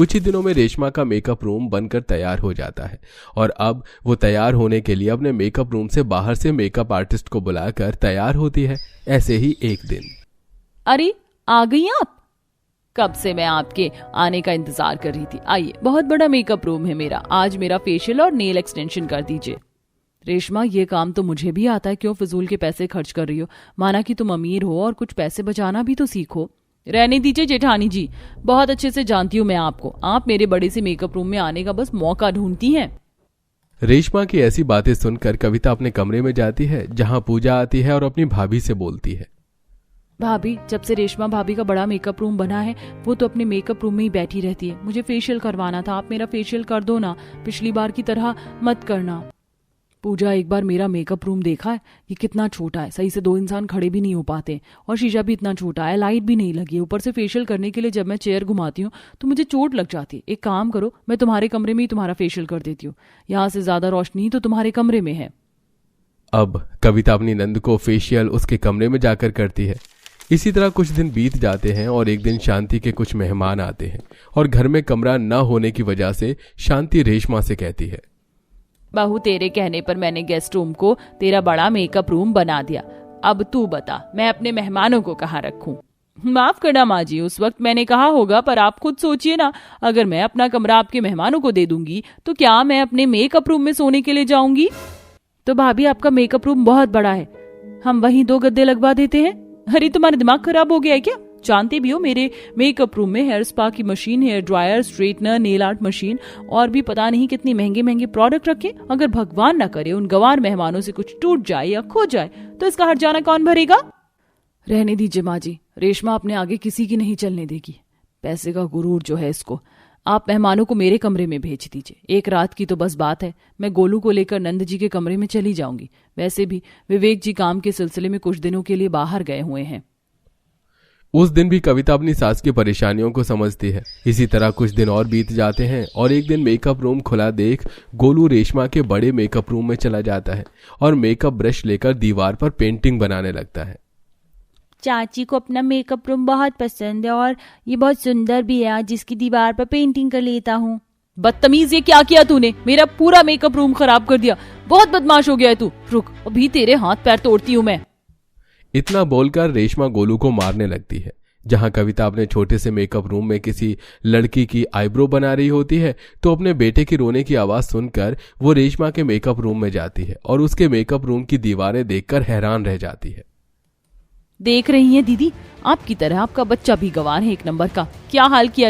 कुछ ही दिनों में रेशमा का मेकअप रूम बनकर तैयार हो जाता है और अब वो तैयार होने के लिए अपने मेकअप रूम से बाहर से मेकअप आर्टिस्ट को बुलाकर तैयार होती है। ऐसे ही एक दिन, अरे आ गई आप? कब से मैं आपके आने का इंतजार कर रही थी। आइए, बहुत बड़ा मेकअप रूम है मेरा। आज मेरा फेशियल और नेल एक्सटेंशन कर दीजिए। रेशमा, ये काम तो मुझे भी आता है, क्यों फिजूल के पैसे खर्च कर रही हो? माना कि तुम अमीर हो और कुछ पैसे बचाना भी तो सीखो। रहने दीजिए जेठानी जी, बहुत अच्छे से जानती हूँ मैं आपको। आप मेरे बड़े से मेकअप रूम में आने का बस मौका ढूंढती हैं। रेशमा की ऐसी बातें सुनकर कविता अपने कमरे में जाती है जहां पूजा आती है और अपनी भाभी से बोलती है, भाभी, जब से रेशमा भाभी का बड़ा मेकअप रूम बना है वो तो अपने मेकअप रूम में ही बैठी रहती है। मुझे फेशियल करवाना था, आप मेरा फेशियल कर दो ना, पिछली बार की तरह मत करना। पूजा, एक बार मेरा मेकअप रूम देखा है? ये कितना छोटा है, सही से 2 इंसान खड़े भी नहीं हो पाते, और शीशा भी इतना छोटा है, लाइट भी नहीं लगी है। ऊपर से फेशियल करने के लिए जब मैं चेयर घुमाती हूँ तो मुझे चोट लग जाती है। एक काम करो, मैं तुम्हारे कमरे में ही तुम्हारा फेशियल कर देती हूँ। यहाँ से ज्यादा रोशनी तो तुम्हारे कमरे में है। अब कविता अपनी नंद को फेशियल उसके कमरे में जाकर करती है। इसी तरह कुछ दिन बीत जाते हैं और एक दिन शांति के कुछ मेहमान आते हैं और घर में कमरा न होने की वजह से शांति रेशमा से कहती है, बहू, तेरे कहने पर मैंने गेस्ट रूम को तेरा बड़ा मेकअप रूम बना दिया। अब तू बता, मैं अपने मेहमानों को कहाँ रखूं? माफ करना माँ जी, उस वक्त मैंने कहा होगा, पर आप खुद सोचिए ना, अगर मैं अपना कमरा आपके मेहमानों को दे दूंगी तो क्या मैं अपने मेकअप रूम में सोने के लिए जाऊंगी? तो भाभी, आपका मेकअप रूम बहुत बड़ा है, हम वहीं 2 गद्दे लगवा देते हैं। अरे, तुम्हारा दिमाग खराब हो गया है क्या? जानते भी हो मेरे मेकअप रूम में हेयर स्पा की machine, hair dryer, straightener, nail art machine और भी पता नहीं कितनी महंगे महंगे प्रोडक्ट रखे। अगर भगवान ना करे उन गंवार मेहमानों से कुछ टूट जाए या खो जाए तो इसका हर्जाना कौन भरेगा? रहने दीजिए माँ जी, रेशमा अपने आगे किसी की नहीं चलने देगी। पैसे का गुरूर जो है इसको। आप मेहमानों को मेरे कमरे में भेज दीजिए। एक रात की तो बस बात है, मैं गोलू को लेकर नंद जी के कमरे में चली जाऊंगी। वैसे भी विवेक जी काम के सिलसिले में कुछ दिनों के लिए बाहर गए हुए हैं। उस दिन भी कविता अपनी सास की परेशानियों को समझती है। इसी तरह कुछ दिन और बीत जाते हैं और एक दिन मेकअप रूम खुला देख गोलू रेशमा के बड़े मेकअप रूम में चला जाता है और मेकअप ब्रश लेकर दीवार पर पेंटिंग बनाने लगता है। चाची को अपना मेकअप रूम बहुत पसंद है और ये बहुत सुंदर भी है, आज इसकी दीवार पर पेंटिंग कर लेता हूँ। बदतमीज, ये क्या किया तूने? मेरा पूरा मेकअप रूम खराब कर दिया। बहुत बदमाश हो गया है तू। रुक, अभी तेरे हाथ पैर तोड़ती हूँ मैं। इतना बोलकर रेशमा गोलू को मारने लगती है। जहां कविता अपने छोटे से मेकअप रूम में किसी लड़की की आईब्रो बना रही होती है तो अपने बेटे की रोने की आवाज सुनकर वो रेशमा के मेकअप रूम में जाती है और उसके मेकअप रूम की दीवारें देखकर हैरान रह जाती है। देख रही हैं दीदी, आपकी तरह आपका बच्चा भी गंवार है, एक नंबर का। क्या हाल किया